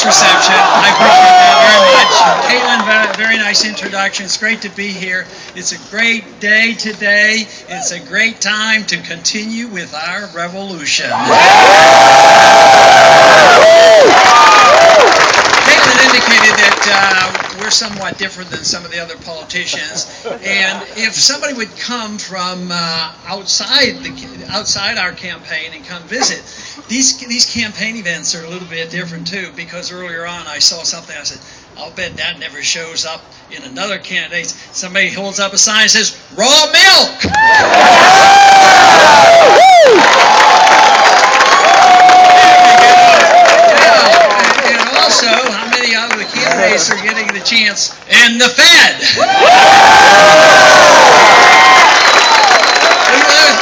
nice reception. I appreciate that very much. Caitlin, very nice introduction. It's great to be here. It's a great day today. It's a great time to continue with our revolution. Caitlin indicated that we're somewhat different than some of the other politicians, and if somebody would come from outside our campaign and come visit, these campaign events are a little bit different too, because earlier on I saw something, I said, I'll bet that never shows up in another candidate. Somebody holds up a sign and says, raw milk! And also, how many of the candidates are getting the chance? And the Fed!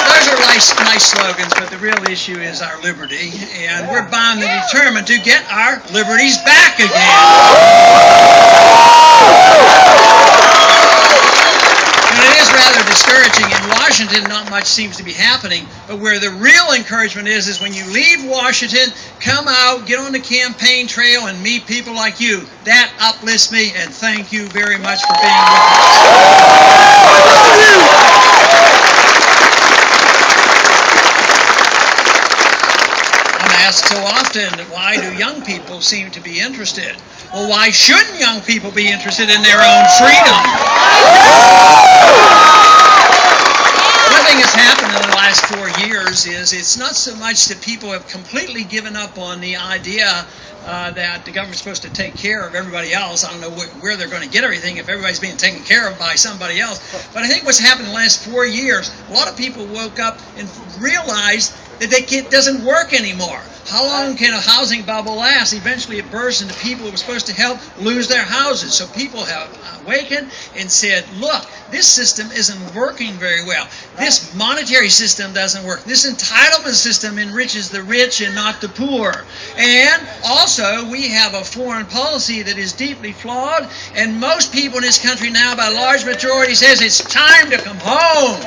Those are nice slogans, but the real issue is our liberty, and we're bound and determined to get our liberties back again. And it is rather discouraging. In Washington, not much seems to be happening, but where the real encouragement is when you leave Washington, come out, get on the campaign trail, and meet people like you. That uplifts me, and thank you very much for being with us. Asked so often, why do young people seem to be interested? Well, why shouldn't young people be interested in their own freedom? One thing that's happened in the last 4 years is it's not so much that people have completely given up on the idea that the government's supposed to take care of everybody else. I don't know where they're going to get everything if everybody's being taken care of by somebody else. But I think what's happened in the last 4 years, a lot of people woke up and realized that it doesn't work anymore. How long can a housing bubble last? Eventually it bursts and the people who were supposed to help lose their houses. So people have awakened and said, look, this system isn't working very well. This monetary system doesn't work. This entitlement system enriches the rich and not the poor. And also we have a foreign policy that is deeply flawed, and most people in this country now, by a large majority, says it's time to come home.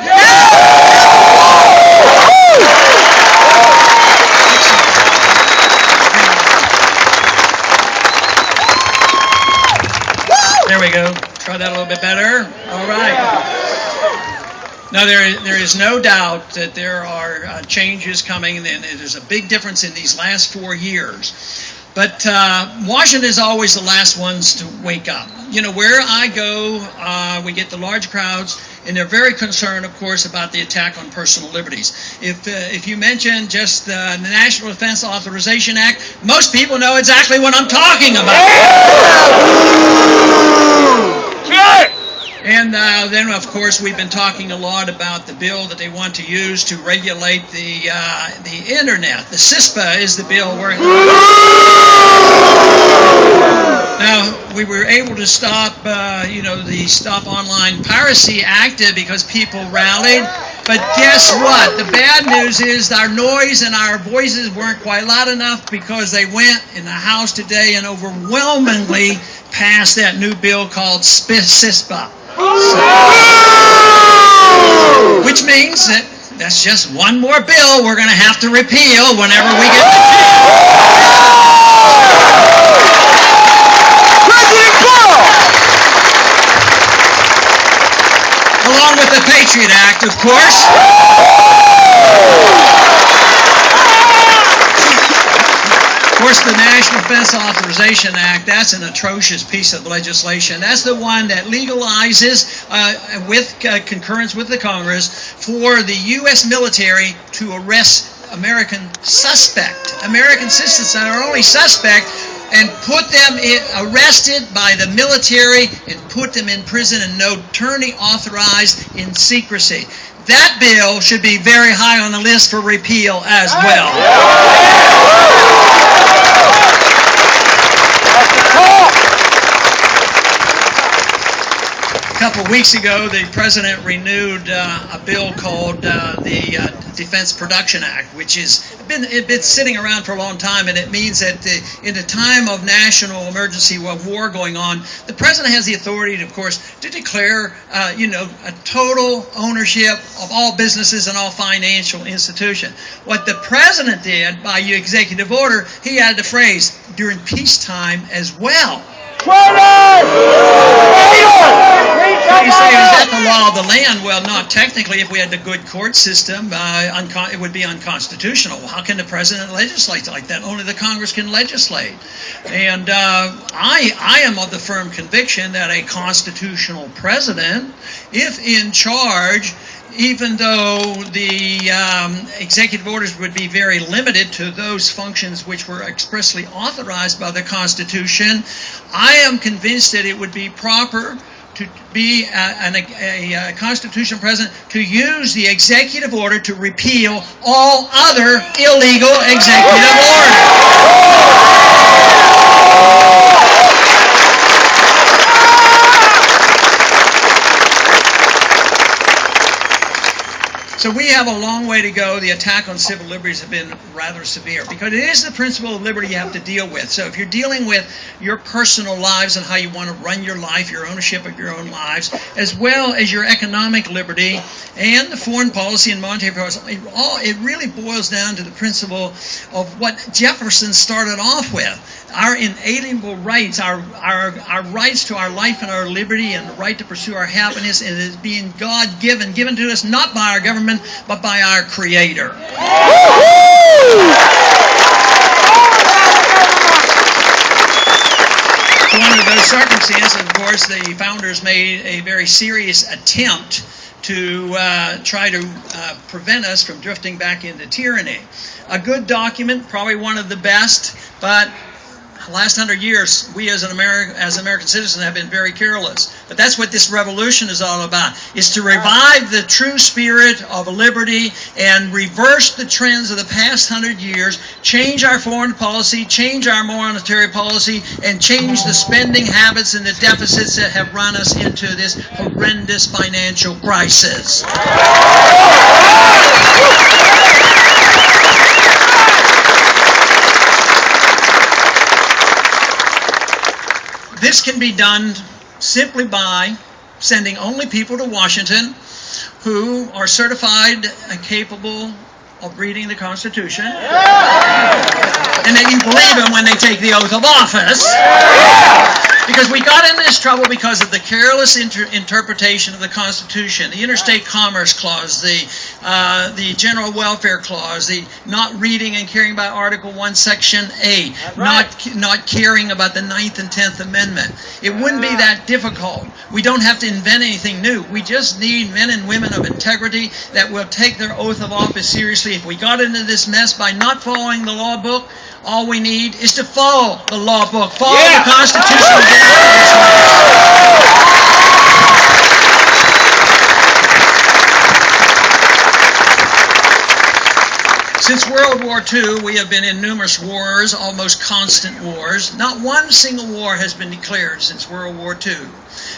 There we go. Try that a little bit better. All right. Now, there is no doubt that there are changes coming, and there's a big difference in these last 4 years. But Washington is always the last ones to wake up. You know, where I go, we get the large crowds, and they're very concerned, of course, about the attack on personal liberties. If you mention just the National Defense Authorization Act, most people know exactly what I'm talking about. And then, of course, we've been talking a lot about the bill that they want to use to regulate the Internet. The CISPA is the bill we're... Now, we were able to stop, the Stop Online Piracy Act because people rallied. But guess what? The bad news is our noise and our voices weren't quite loud enough because they went in the House today and overwhelmingly passed that new bill called CISPA. Which means that that's just one more bill we're going to have to repeal whenever we get the along with the Patriot Act, of course. Of course, the National Defense Authorization Act, that's an atrocious piece of legislation. That's the one that legalizes, with concurrence with the Congress, for the U.S. military to arrest American citizens that are only suspect, and put them arrested by the military and put them in prison, and no attorney authorized in secrecy. That bill should be very high on the list for repeal as well. A couple of weeks ago, the president renewed a bill called the Defense Production Act, which has been sitting around for a long time, and it means that in a time of national emergency, of war going on, the president has the authority, of course, to declare, a total ownership of all businesses and all financial institutions. What the president did by executive order, he added the phrase during peacetime as well. So you say, is that the law of the land? Well, not technically. If we had a good court system, it would be unconstitutional. How can the president legislate like that? Only the Congress can legislate. And I am of the firm conviction that a constitutional president, if in charge, even though the executive orders would be very limited to those functions which were expressly authorized by the Constitution, I am convinced that it would be proper to be a constitutional president to use the executive order to repeal all other illegal executive orders. So we have a long way to go. The attack on civil liberties has been rather severe because it is the principle of liberty you have to deal with. So if you're dealing with your personal lives and how you want to run your life, your ownership of your own lives, as well as your economic liberty and the foreign policy and monetary policy, it really boils down to the principle of what Jefferson started off with. Our inalienable rights, our rights to our life and our liberty and the right to pursue our happiness, and it is being God-given, given to us not by our government, but by our Creator. So under those circumstances, of course, the founders made a very serious attempt to try to prevent us from drifting back into tyranny. A good document, probably one of the best, but the last 100 years, we as American citizens have been very careless. But that's what this revolution is all about, is to revive the true spirit of liberty and reverse the trends of the past 100 years, change our foreign policy, change our monetary policy, and change the spending habits and the deficits that have run us into this horrendous financial crisis. This can be done simply by sending only people to Washington who are certified and capable of reading the Constitution, and that you believe them when they take the oath of office. Because we got into this trouble because of the careless interpretation of the Constitution, the Interstate Commerce Clause, the General Welfare Clause, the not reading and caring about Article 1, Section 8, not caring about the 9th and 10th Amendment. It wouldn't be that difficult. We don't have to invent anything new. We just need men and women of integrity that will take their oath of office seriously. If we got into this mess by not following the law book, all we need is to follow the law book, follow the Constitution of this Since World War II, we have been in numerous wars, almost constant wars. Not one single war has been declared since World War II.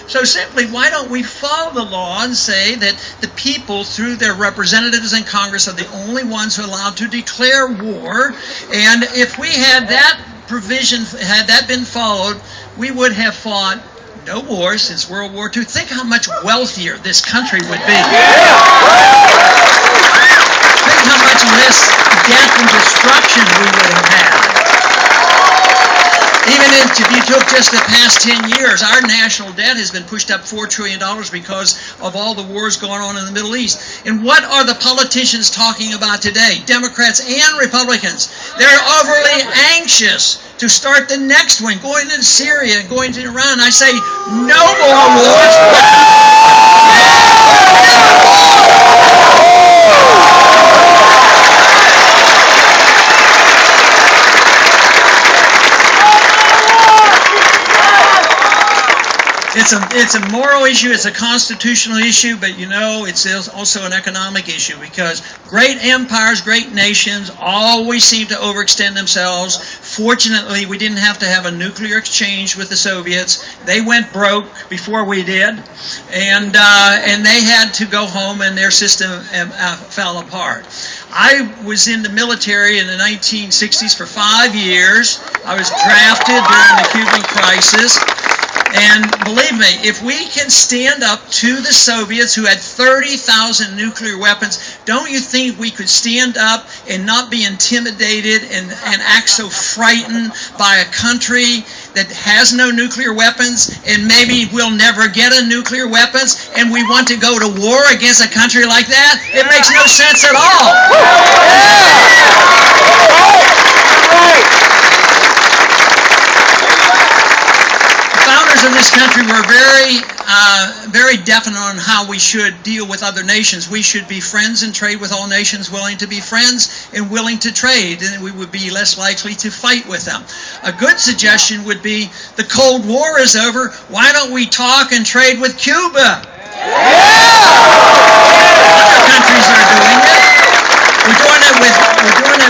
So simply, why don't we follow the law and say that the people, through their representatives in Congress, are the only ones who are allowed to declare war? And if we had that provision, had that been followed, we would have fought no wars since World War II. Think how much wealthier this country would be. Think how much less death and destruction we would have had. Even if you took just the past 10 years, our national debt has been pushed up $4 trillion because of all the wars going on in the Middle East. And what are the politicians talking about today? Democrats and Republicans. They're overly anxious to start the next one, going into Syria and going to Iran. I say, no more wars. It's a moral issue, it's a constitutional issue, but you know, it's also an economic issue because great empires, great nations always seem to overextend themselves. Fortunately, we didn't have to have a nuclear exchange with the Soviets. They went broke before we did, and they had to go home and their system fell apart. I was in the military in the 1960s for 5 years. I was drafted during the Cuban crisis. And believe me, if we can stand up to the Soviets who had 30,000 nuclear weapons, don't you think we could stand up and not be intimidated and act so frightened by a country that has no nuclear weapons and maybe we'll never get a nuclear weapons and we want to go to war against a country like that? It makes no sense at all. In this country, we're very definite on how we should deal with other nations. We should be friends and trade with all nations willing to be friends and willing to trade, and we would be less likely to fight with them. A good suggestion would be the Cold War is over. Why don't we talk and trade with Cuba? Other countries are doing it. We're doing it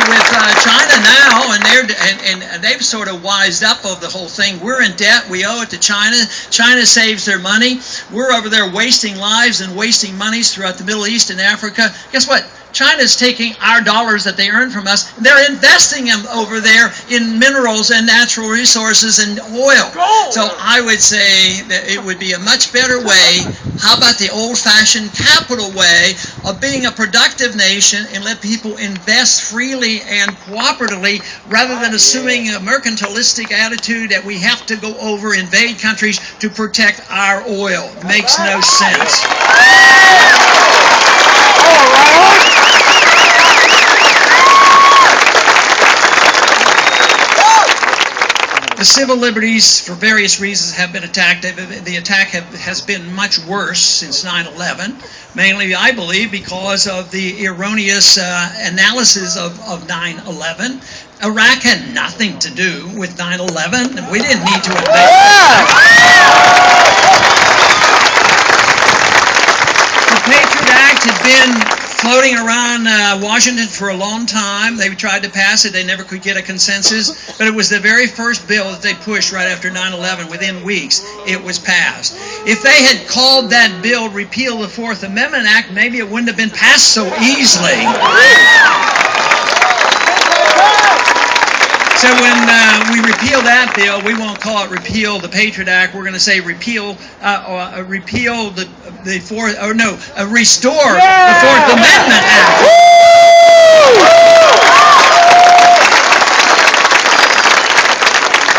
with China now, and they've sort of wised up of the whole thing. We're in debt. We owe it to China. China saves their money. We're over there wasting lives and wasting monies throughout the Middle East and Africa. Guess what? China's taking our dollars that they earn from us. They're investing them over there in minerals and natural resources and oil. So I would say that it would be a much better way. How about the old-fashioned capital way of being a productive nation and let people invest freely and cooperatively rather than assuming a mercantilistic attitude that we have to go over, invade countries to protect our oil. Makes no sense. The civil liberties, for various reasons, have been attacked. The attack has been much worse since 9/11, mainly, I believe, because of the erroneous analysis of 9/11. Iraq had nothing to do with 9/11. We didn't need to invade. The Patriot Act had been floating around Washington for a long time. They tried to pass it. They never could get a consensus. But it was the very first bill that they pushed right after 9/11. Within weeks, it was passed. If they had called that bill Repeal the Fourth Amendment Act, maybe it wouldn't have been passed so easily. So when we repeal that bill, we won't call it Repeal the Patriot Act. We're going to say Restore the Fourth Amendment Act.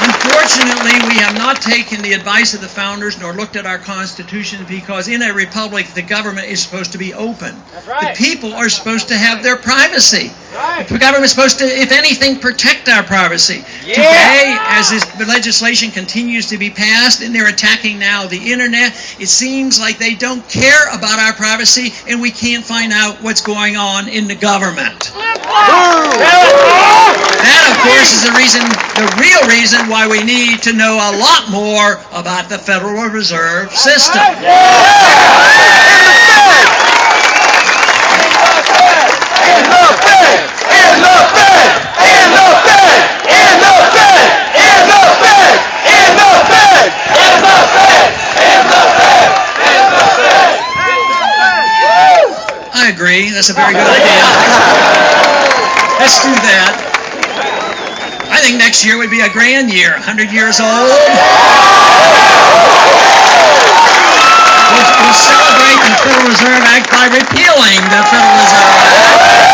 Unfortunately, we have not taken the advice of the founders nor looked at our Constitution because in a republic, the government is supposed to be open. That's right. The people are supposed to have their privacy. Right. The government is supposed to, if anything, protect our privacy. Yeah. Today, as this legislation continues to be passed and they're attacking now the internet, it seems like they don't care about our privacy and we can't find out what's going on in the government. That, of course, is the real reason why we need to know a lot more about the Federal Reserve System. I agree. That's a very good idea. Let's do that. I think next year would be a grand year. 100 years old. We'll celebrate the Federal Reserve Act by repealing the Federal Reserve Act.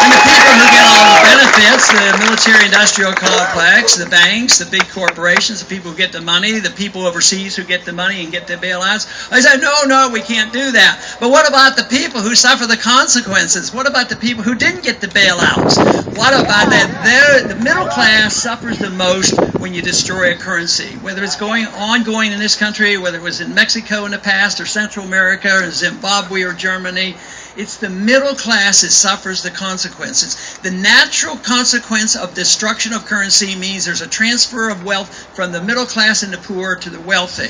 And the people who get all the benefits, the military-industrial complex, the banks, the big corporations, the people who get the money, the people overseas who get the money and get the bailouts. I said, no, we can't do that. But what about the people who suffer the consequences? What about the people who didn't get the bailouts? What about that? The middle class suffers the most when you destroy a currency, whether it's ongoing in this country, whether it was in Mexico in the past, or Central America, or Zimbabwe, or Germany. It's the middle class that suffers the consequences. The natural consequence of destruction of currency means there's a transfer of wealth from the middle class and the poor to the wealthy.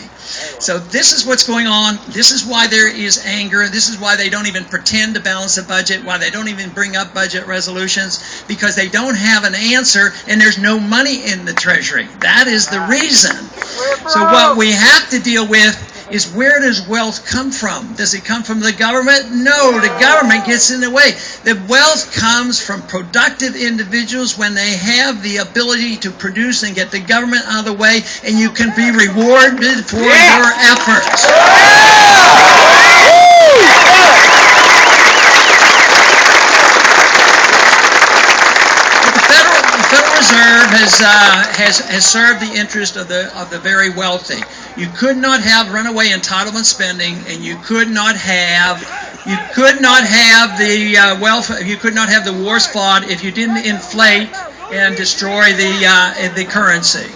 So this is what's going on. This is why there is anger. This is why they don't even pretend to balance a budget, why they don't even bring up budget resolutions, because they don't have an answer and there's no money in the Treasury. That is the reason. So what we have to deal with is, where does wealth come from? Does it come from the government? No, the government gets in the way. The wealth comes from productive individuals when they have the ability to produce and get the government out of the way, and you can be rewarded for your efforts. The Federal Reserve has served the interest of the very wealthy. You could not have runaway entitlement spending, and you could not have the wars fought if you didn't inflate and destroy the currency.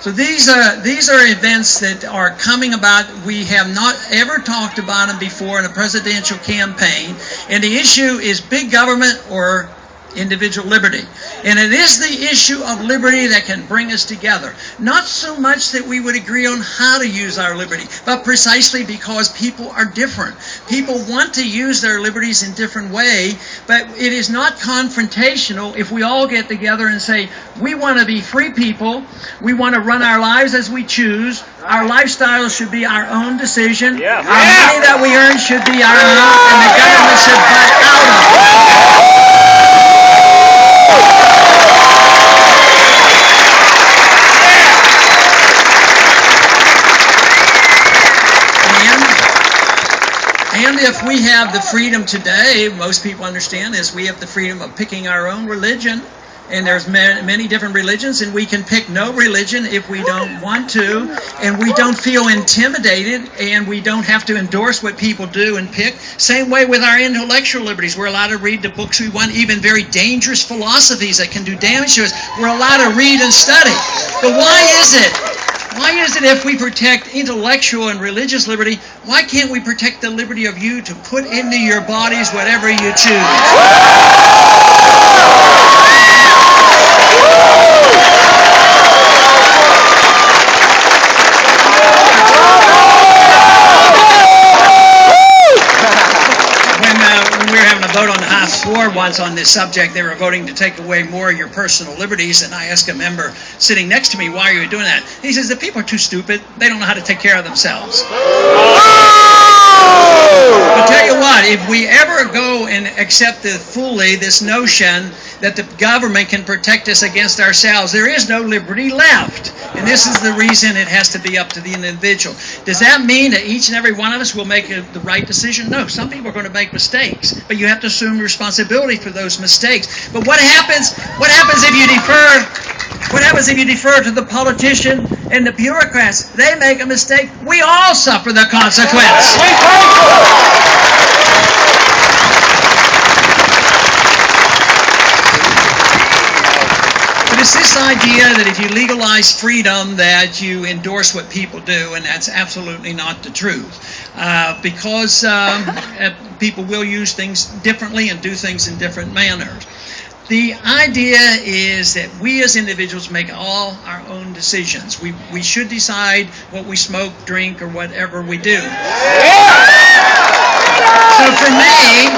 So these are events that are coming about. We have not ever talked about them before in a presidential campaign, and the issue is big government or individual liberty. And it is the issue of liberty that can bring us together. Not so much that we would agree on how to use our liberty, but precisely because people are different. People want to use their liberties in different ways, but it is not confrontational if we all get together and say, we want to be free people, we want to run our lives as we choose, our lifestyle should be our own decision, our money that we earn should be our own, and the government should butt out of it. And if we have the freedom today, most people understand this, we have the freedom of picking our own religion, and there's many different religions, and we can pick no religion if we don't want to, and we don't feel intimidated, and we don't have to endorse what people do and pick. Same way with our intellectual liberties. We're allowed to read the books we want, even very dangerous philosophies that can do damage to us. We're allowed to read and study. But why is it? Why is it if we protect intellectual and religious liberty, why can't we protect the liberty of you to put into your bodies whatever you choose? When we were having a vote on the House floor once on this subject, they were voting to take away more of your personal liberties, and I asked a member sitting next to me, why are you doing that? He says, the people are too stupid. They don't know how to take care of themselves. I'll tell you what, if we ever go and accept fully this notion that the government can protect us against ourselves, there is no liberty left. And this is the reason it has to be up to the individual. Does that mean that each and every one of us will make the right decision? No, some people are going to make mistakes, but you have to assume responsibility for those mistakes. But what happens if you defer? What happens if you defer to the politician and the bureaucrats? They make a mistake. We all suffer the consequence. But it's this idea that if you legalize freedom that you endorse what people do, and that's absolutely not the truth. Because people will use things differently and do things in different manners. The idea is that we as individuals make all our own decisions. We should decide what we smoke, drink, or whatever we do. So for me,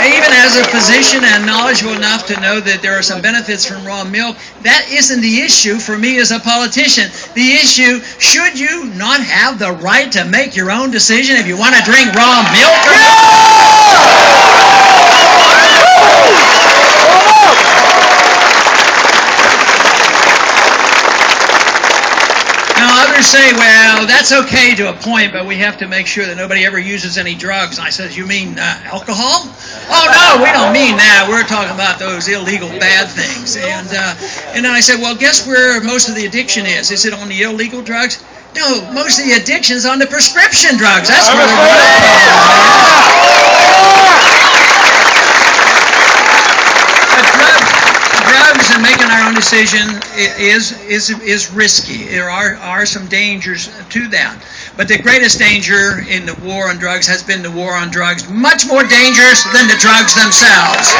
even as a physician and knowledgeable enough to know that there are some benefits from raw milk, that isn't the issue for me as a politician. The issue, should you not have the right to make your own decision if you want to drink raw milk or not? Others say, well, that's okay to a point, but we have to make sure that nobody ever uses any drugs. And I said, you mean alcohol? Oh, no, we don't mean that. We're talking about those illegal bad things. And then I said, well, guess where most of the addiction is? Is it on the illegal drugs? No, most of the addiction is on the prescription drugs. That's where the real problem is. But drugs and making our own decision is risky. There are some dangers to that. But the greatest danger in the war on drugs has been the war on drugs, much more dangerous than the drugs themselves.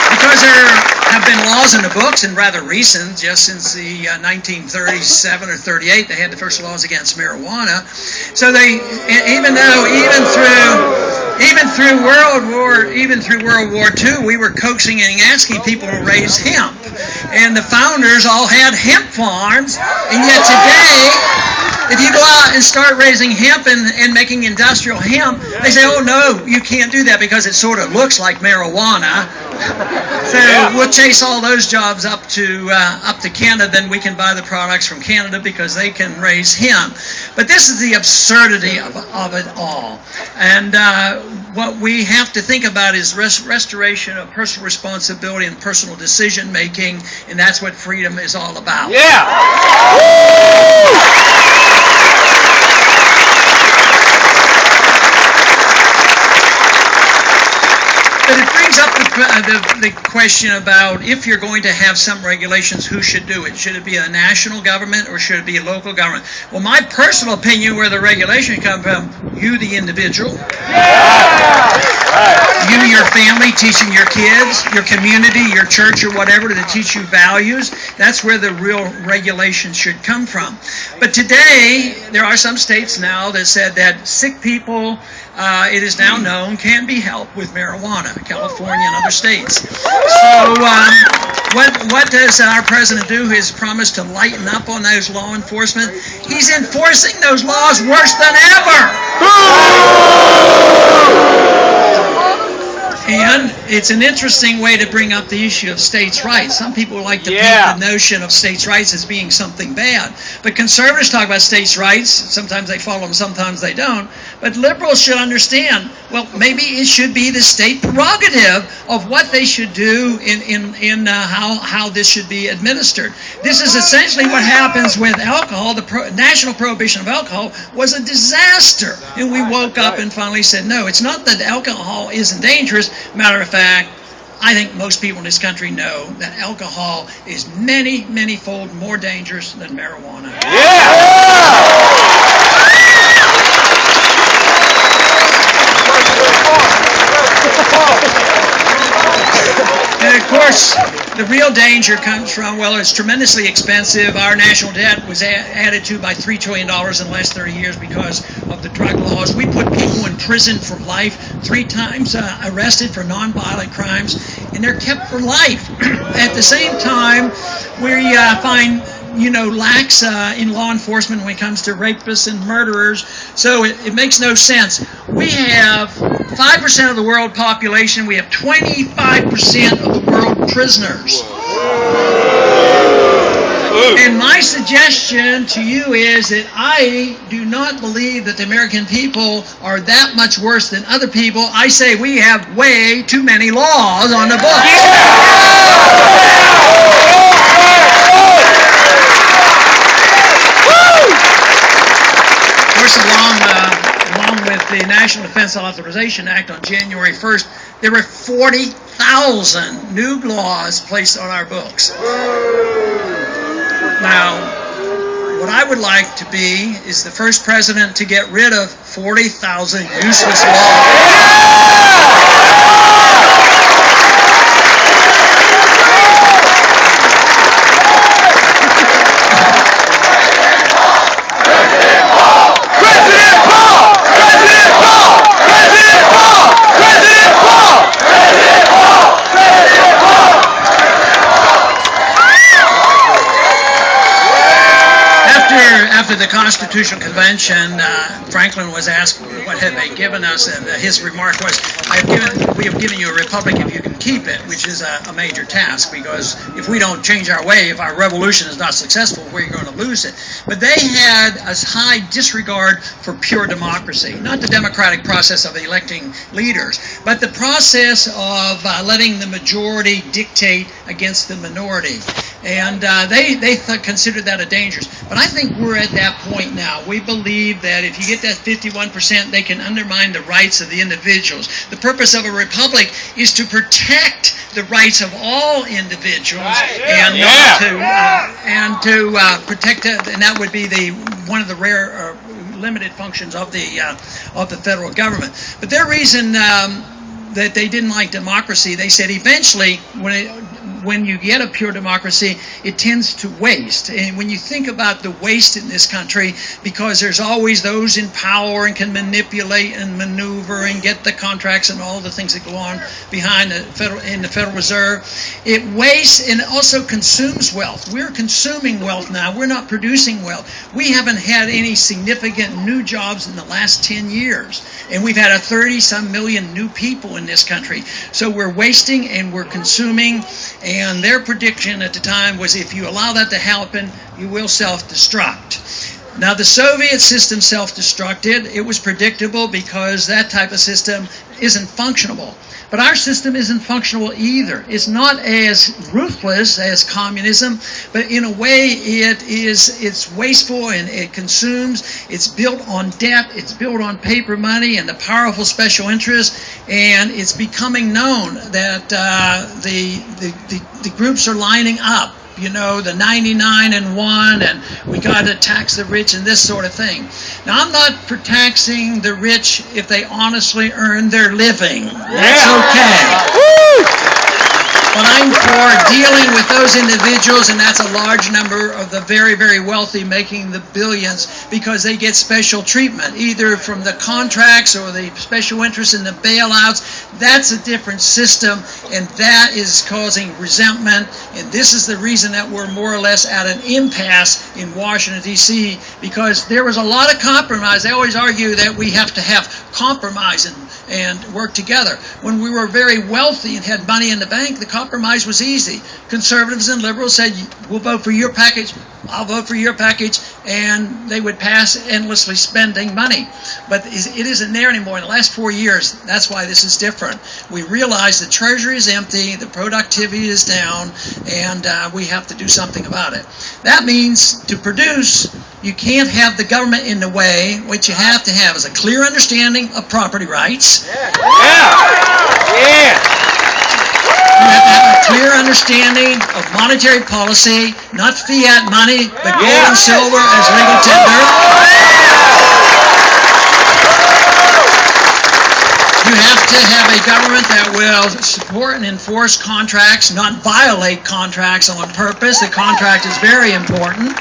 Because there have been laws in the books, and rather recent, just since the 1937 or 38, they had the first laws against marijuana. So they, even through World War II, we were coaxing and asking people to raise hemp, and the founders all had hemp farms, and yet today, if you go out and start raising hemp and making industrial hemp, they say, oh no, you can't do that because it sort of looks like marijuana. So we'll chase all those jobs up to Canada, then we can buy the products from Canada because they can raise hemp. But this is the absurdity of it all. And what we have to think about is restoration of personal responsibility and personal decision making, and that's what freedom is all about. Yeah! But it brings up the question about if you're going to have some regulations, who should do it? Should it be a national government or should it be a local government? Well, my personal opinion, where the regulation comes from, you the individual, you, your family, teaching your kids, your community, your church or whatever to teach you values, that's where the real regulation should come from. But today, there are some states now that said that sick people, it is now known, can be helped with marijuana, California and other states. So what does our president do? His promise to lighten up on those law enforcement? He's enforcing those laws worse than ever. And it's an interesting way to bring up the issue of states' rights. Some people like to paint the notion of states' rights as being something bad. But conservatives talk about states' rights. Sometimes they follow them, sometimes they don't. But liberals should understand, well, maybe it should be the state prerogative of what they should do in how this should be administered. This is essentially what happens with alcohol. The national prohibition of alcohol was a disaster. And we woke up and finally said, no, it's not that alcohol isn't dangerous. Matter of fact, I think most people in this country know that alcohol is many, many-fold more dangerous than marijuana. And of course, the real danger comes from, well, it's tremendously expensive. Our national debt was added to by $3 trillion in the last 30 years because of the drug laws. We put people in prison for life, 3 times arrested for nonviolent crimes, and they're kept for life. At the same time, we find lacks in law enforcement when it comes to rapists and murderers, so it makes no sense. We have 5% of the world population, we have 25% of the world prisoners. And my suggestion to you is that I do not believe that the American people are that much worse than other people. I say we have way too many laws on the books. Of course, along with the National Defense Authorization Act on January 1st, there were 40,000 new laws placed on our books. Now, what I would like to be is the first president to get rid of 40,000 useless laws. After the Constitutional Convention, Franklin was asked, what have they given us? And his remark was, we have given you a republic if you can keep it, which is a major task, because if we don't change our way, if our revolution is not successful, we're going to lose it. But they had a high disregard for pure democracy, not the democratic process of electing leaders, but the process of letting the majority dictate against the minority. And they considered that a danger. But I think we're at that point now. We believe that if you get that 51%, they can undermine the rights of the individuals. The purpose of a republic is to protect the rights of all individuals, and to protect it, and that would be one of the rare limited functions of the federal government. But their reason that they didn't like democracy, they said eventually when you get a pure democracy, it tends to waste. And when you think about the waste in this country, because there's always those in power and can manipulate and maneuver and get the contracts and all the things that go on behind in the Federal Reserve, it wastes and it also consumes wealth. We're consuming wealth now. We're not producing wealth. We haven't had any significant new jobs in the last 10 years. And we've had 30-some million new people in this country. So we're wasting and we're consuming. And their prediction at the time was if you allow that to happen, you will self-destruct. Now, the Soviet system self-destructed. It was predictable because that type of system isn't functional. But our system isn't functional either. It's not as ruthless as communism, but in a way it's wasteful and it consumes. It's built on debt. It's built on paper money and the powerful special interests. And it's becoming known that the groups are lining up. You know, the 99 and 1, and we got to tax the rich and this sort of thing. Now, I'm not for taxing the rich if they honestly earn their living. That's okay. Woo! But I'm for dealing with those individuals, and that's a large number of the very, very wealthy making the billions, because they get special treatment, either from the contracts or the special interests in the bailouts. That's a different system, and that is causing resentment. And this is the reason that we're more or less at an impasse in Washington, D.C., because there was a lot of compromise. They always argue that we have to have compromise and work together. When we were very wealthy and had money in the bank, the compromise was easy. Conservatives and liberals said, we'll vote for your package, I'll vote for your package, and they would pass endlessly spending money. But it isn't there anymore. In the last 4 years, that's why this is different. We realize the treasury is empty, the productivity is down, and we have to do something about it. That means to produce, you can't have the government in the way. What you have to have is a clear understanding of property rights. You have to have a clear understanding of monetary policy, not fiat money, but gold and silver as legal tender. You have to have a government that will support and enforce contracts, not violate contracts on purpose. The contract is very important.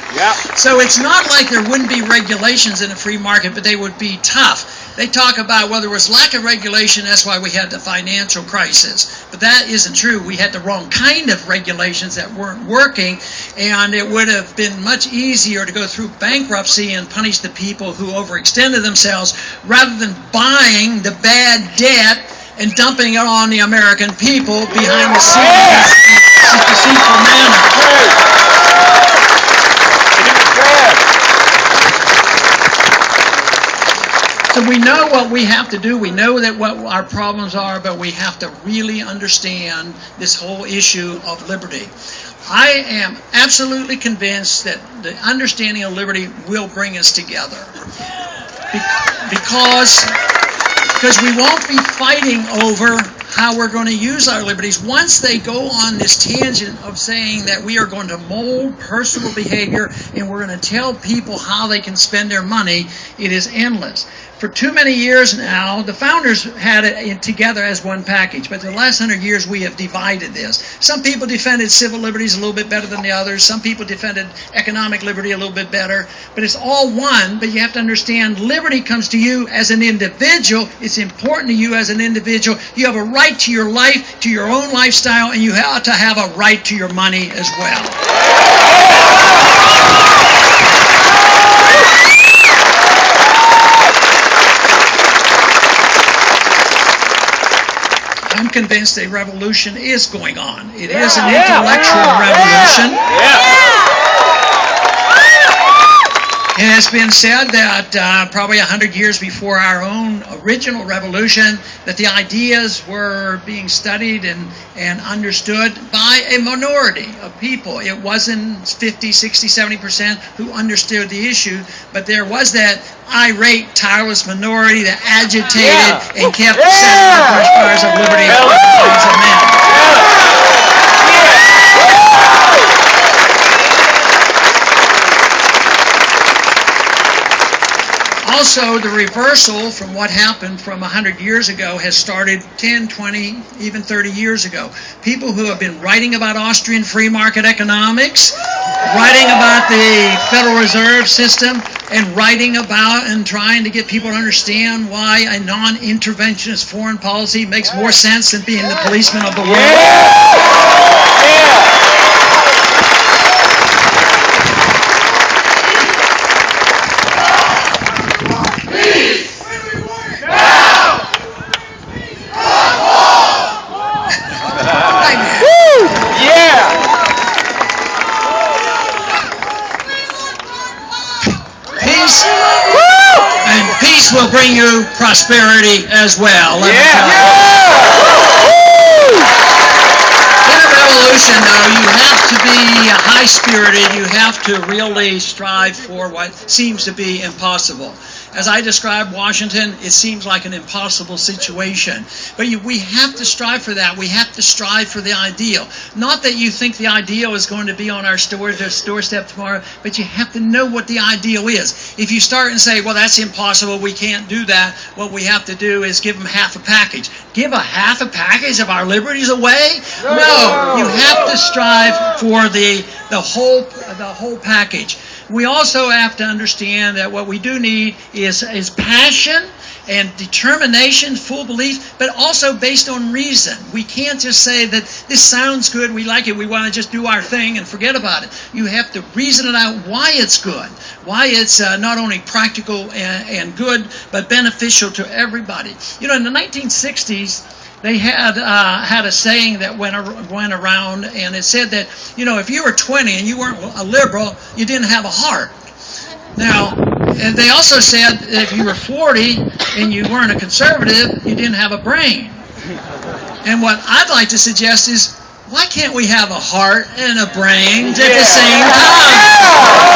So it's not like there wouldn't be regulations in a free market, but they would be tough. They talk about, well, there was lack of regulation, that's why we had the financial crisis. But that isn't true. We had the wrong kind of regulations that weren't working, and it would have been much easier to go through bankruptcy and punish the people who overextended themselves rather than buying the bad debt and dumping it on the American people behind the scenes in a deceitful manner. So we know what we have to do. We know that what our problems are, but we have to really understand this whole issue of liberty. I am absolutely convinced that the understanding of liberty will bring us together. Because we won't be fighting over how we're going to use our liberties. Once they go on this tangent of saying that we are going to mold personal behavior and we're going to tell people how they can spend their money, it is endless. For too many years now, the founders had it together as one package, but the last 100 years we have divided this. Some people defended civil liberties a little bit better than the others. Some people defended economic liberty a little bit better, but it's all one. But you have to understand, liberty comes to you as an individual. It's important to you as an individual. You have a right to your life, to your own lifestyle, and you have to have a right to your money as well. I'm convinced a revolution is going on. It is an intellectual revolution. It has been said that probably 100 years before our own original revolution, that the ideas were being studied and understood by a minority of people. It wasn't 50, 60, 70% who understood the issue, but there was that irate, tireless minority that agitated and kept setting the brush fires of liberty and the lives of men. Also, the reversal from what happened from 100 years ago has started 10, 20, even 30 years ago. People who have been writing about Austrian free market economics, writing about the Federal Reserve System, and writing about and trying to get people to understand why a non-interventionist foreign policy makes more sense than being the policeman of the world. Will bring you prosperity as well. In a revolution, though, you have to be high-spirited. You have to really strive for what seems to be impossible. As I described Washington, it seems like an impossible situation. But we have to strive for that. We have to strive for the ideal. Not that you think the ideal is going to be on our doorstep tomorrow, but you have to know what the ideal is. If you start and say, well, that's impossible, we can't do that, what we have to do is give them half a package. Give half a package of our liberties away? No, you have to strive for the whole package. We also have to understand that what we do need is passion and determination, full belief, but also based on reason. We can't just say that this sounds good, we like it, we want to just do our thing and forget about it. You have to reason it out why it's good, why it's not only practical and good, but beneficial to everybody. You know, in the 1960s, they had a saying that went around, and it said that, you know, if you were 20 and you weren't a liberal, you didn't have a heart. Now, and they also said that if you were 40 and you weren't a conservative, you didn't have a brain. And what I'd like to suggest is, why can't we have a heart and a brain at the same time?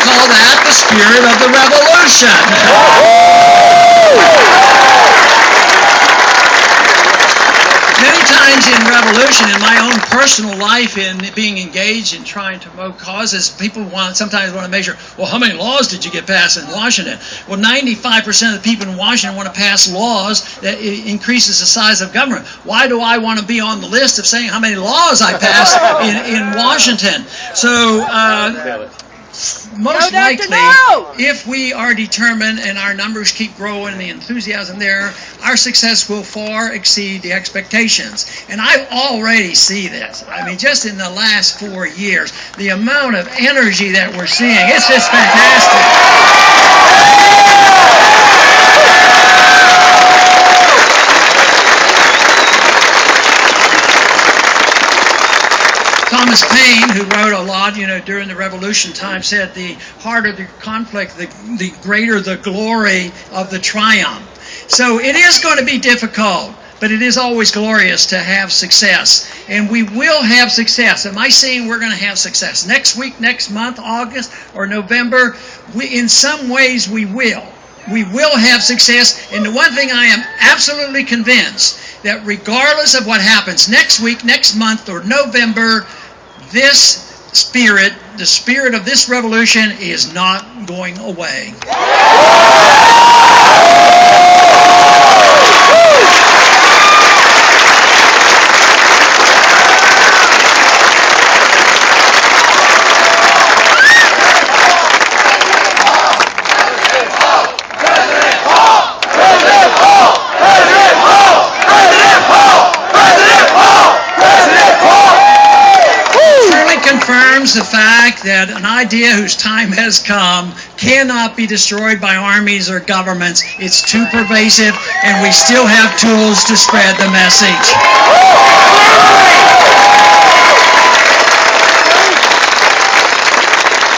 Call that the spirit of the revolution. Many times in revolution, in my own personal life, in being engaged in trying to promote causes, people sometimes want to measure, well, how many laws did you get passed in Washington? Well, 95% of the people in Washington want to pass laws that increases the size of government. Why do I want to be on the list of saying how many laws I passed in Washington? So, most likely, if we are determined and our numbers keep growing and the enthusiasm there, our success will far exceed the expectations. And I already see this. I mean, just in the last 4 years, the amount of energy that we're seeing, it's just fantastic. Thomas Paine, who wrote a lot, you know, during the Revolution time, said the harder the conflict, the greater the glory of the triumph. So it is going to be difficult, but it is always glorious to have success. And we will have success. Am I saying we're going to have success next week, next month, August, or November? In some ways we will. We will have success. And the one thing I am absolutely convinced, that regardless of what happens next week, next month, or November, this spirit, the spirit of this revolution, is not going away. The fact that an idea whose time has come cannot be destroyed by armies or governments. It's too pervasive, and we still have tools to spread the message.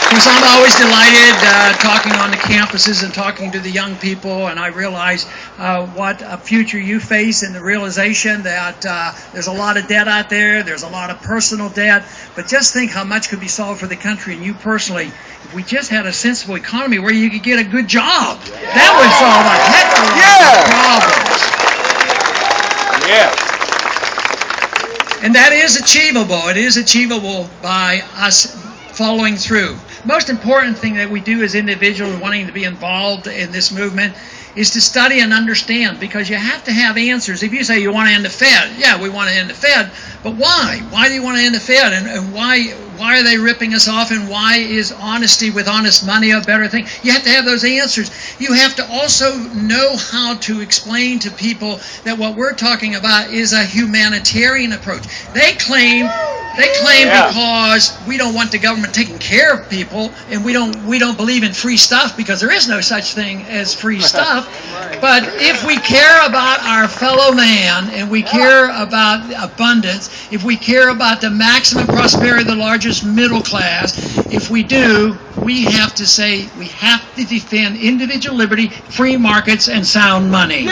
Because I'm always delighted talking on the campuses and talking to the young people, and I realize what a future you face, and the realization that there's a lot of debt out there, there's a lot of personal debt, but just think how much could be solved for the country and you personally if we just had a sensible economy where you could get a good job. That would solve a heck of problems. And that is achievable. It is achievable by us following through. Most important thing that we do as individuals wanting to be involved in this movement is to study and understand, because you have to have answers. If you say you want to end the Fed, yeah, we want to end the Fed, but why? Why do you want to end the Fed? And why are they ripping us off? And why is honesty with honest money a better thing? You have to have those answers. You have to also know how to explain to people that what we're talking about is a humanitarian approach. They claim because we don't want the government taking care of people, and we don't believe in free stuff, because there is no such thing as free stuff. But if we care about our fellow man, and we care about abundance, if we care about the maximum prosperity of the largest middle class, if we do, we have to say we have to defend individual liberty, free markets, and sound money.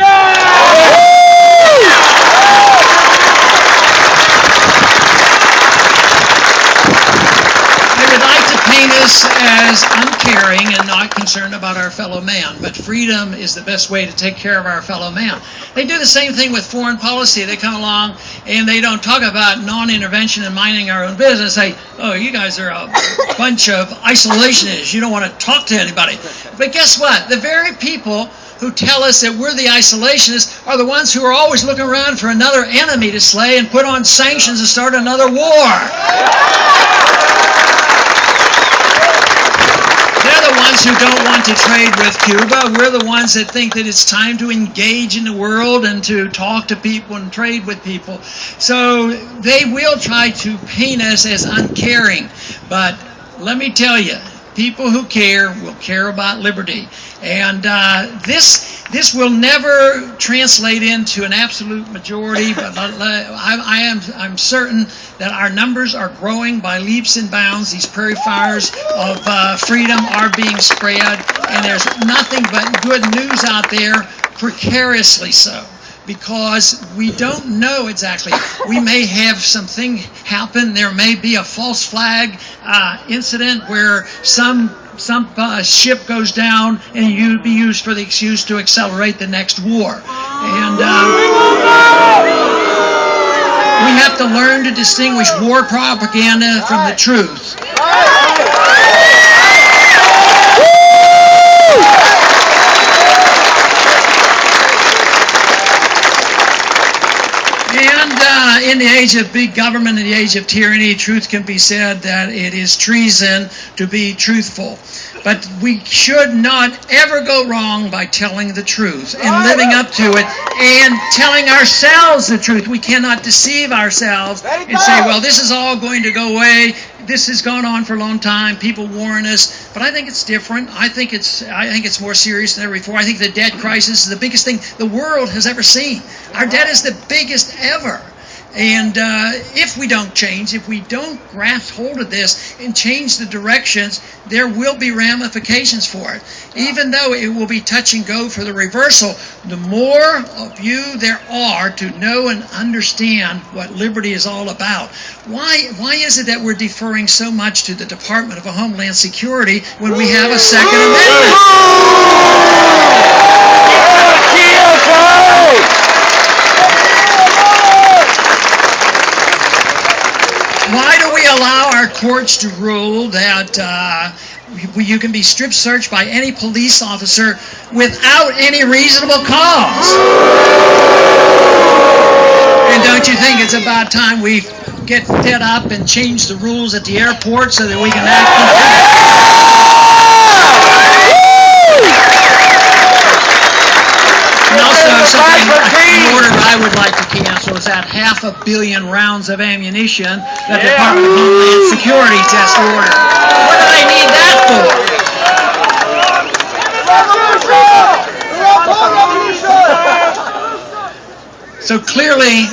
Us as uncaring and not concerned about our fellow man, but freedom is the best way to take care of our fellow man. They do the same thing with foreign policy. They come along and they don't talk about non-intervention and minding our own business. They say, oh, you guys are a bunch of isolationists. You don't want to talk to anybody. But guess what? The very people who tell us that we're the isolationists are the ones who are always looking around for another enemy to slay and put on sanctions and start another war. Who don't want to trade with Cuba. We're the ones that think that it's time to engage in the world and to talk to people and trade with people. So they will try to paint us as uncaring, but let me tell you, people who care will care about liberty, and this will never translate into an absolute majority, but I'm certain that our numbers are growing by leaps and bounds. These prairie fires of freedom are being spread, and there's nothing but good news out there, precariously so, because we don't know exactly. We may have something happen. There may be a false flag incident where some ship goes down and you be used for the excuse to accelerate the next war. And we have to learn to distinguish war propaganda from the truth. In the age of big government, in the age of tyranny, truth can be said that it is treason to be truthful. But we should not ever go wrong by telling the truth and living up to it and telling ourselves the truth. We cannot deceive ourselves and say, well, this is all going to go away. This has gone on for a long time. People warn us, but I think it's different. I think it's more serious than ever before. I think the debt crisis is the biggest thing the world has ever seen. Our debt is the biggest ever. And if we don't change, if we don't grasp hold of this and change the directions, there will be ramifications for it. Even though it will be touch and go for the reversal, the more of you there are to know and understand what liberty is all about. Why is it that we're deferring so much to the Department of Homeland Security when we have a Second Amendment? Why do we allow our courts to rule that you can be strip searched by any police officer without any reasonable cause? And don't you think it's about time we get fed up and change the rules at the airport so that we can act And also something, an order I would like to cancel is that 500 million rounds of ammunition that the Department of Homeland Security just ordered. What do they need that for? So clearly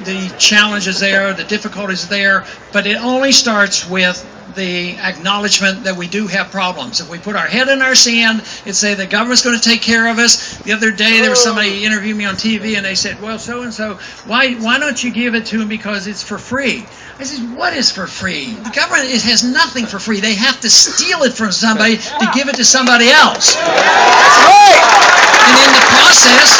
the challenge is there, the difficulties are there, but it only starts with the acknowledgement that we do have problems. If we put our head in our sand and say the government's going to take care of us. The other day there was somebody interviewed me on TV and they said, well, so-and-so, why don't you give it to them because it's for free? I said, what is for free? The government has nothing for free. They have to steal it from somebody to give it to somebody else. And in the process,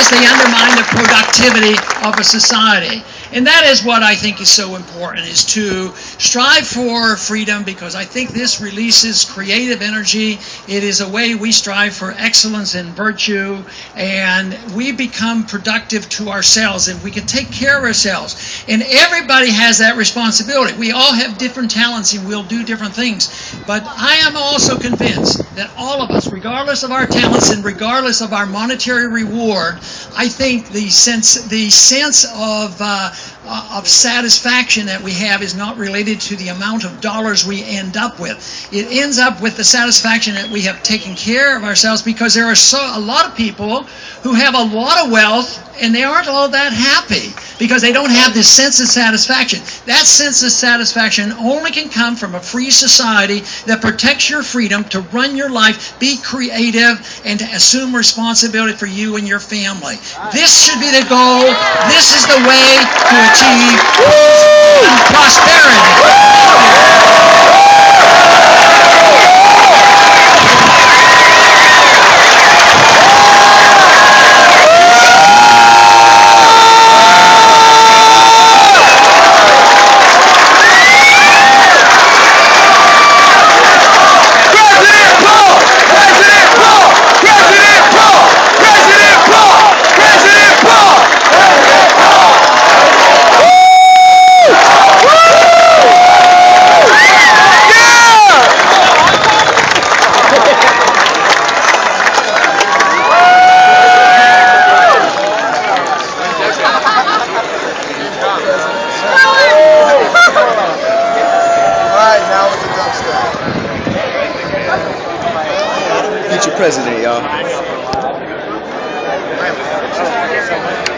they undermine the productivity of a society. And that is what I think is so important, is to strive for freedom, because I think this releases creative energy. It is a way we strive for excellence and virtue, and we become productive to ourselves, and we can take care of ourselves. And everybody has that responsibility. We all have different talents, and we'll do different things. But I am also convinced that all of us, regardless of our talents and regardless of our monetary reward, I think the sense of satisfaction that we have is not related to the amount of dollars we end up with. It ends up with the satisfaction that we have taken care of ourselves, because there are a lot of people who have a lot of wealth and they aren't all that happy because they don't have this sense of satisfaction. That sense of satisfaction only can come from a free society that protects your freedom to run your life, be creative, and to assume responsibility for you and your family. This should be the goal. This is the way to achieve prosperity. Future president, y'all.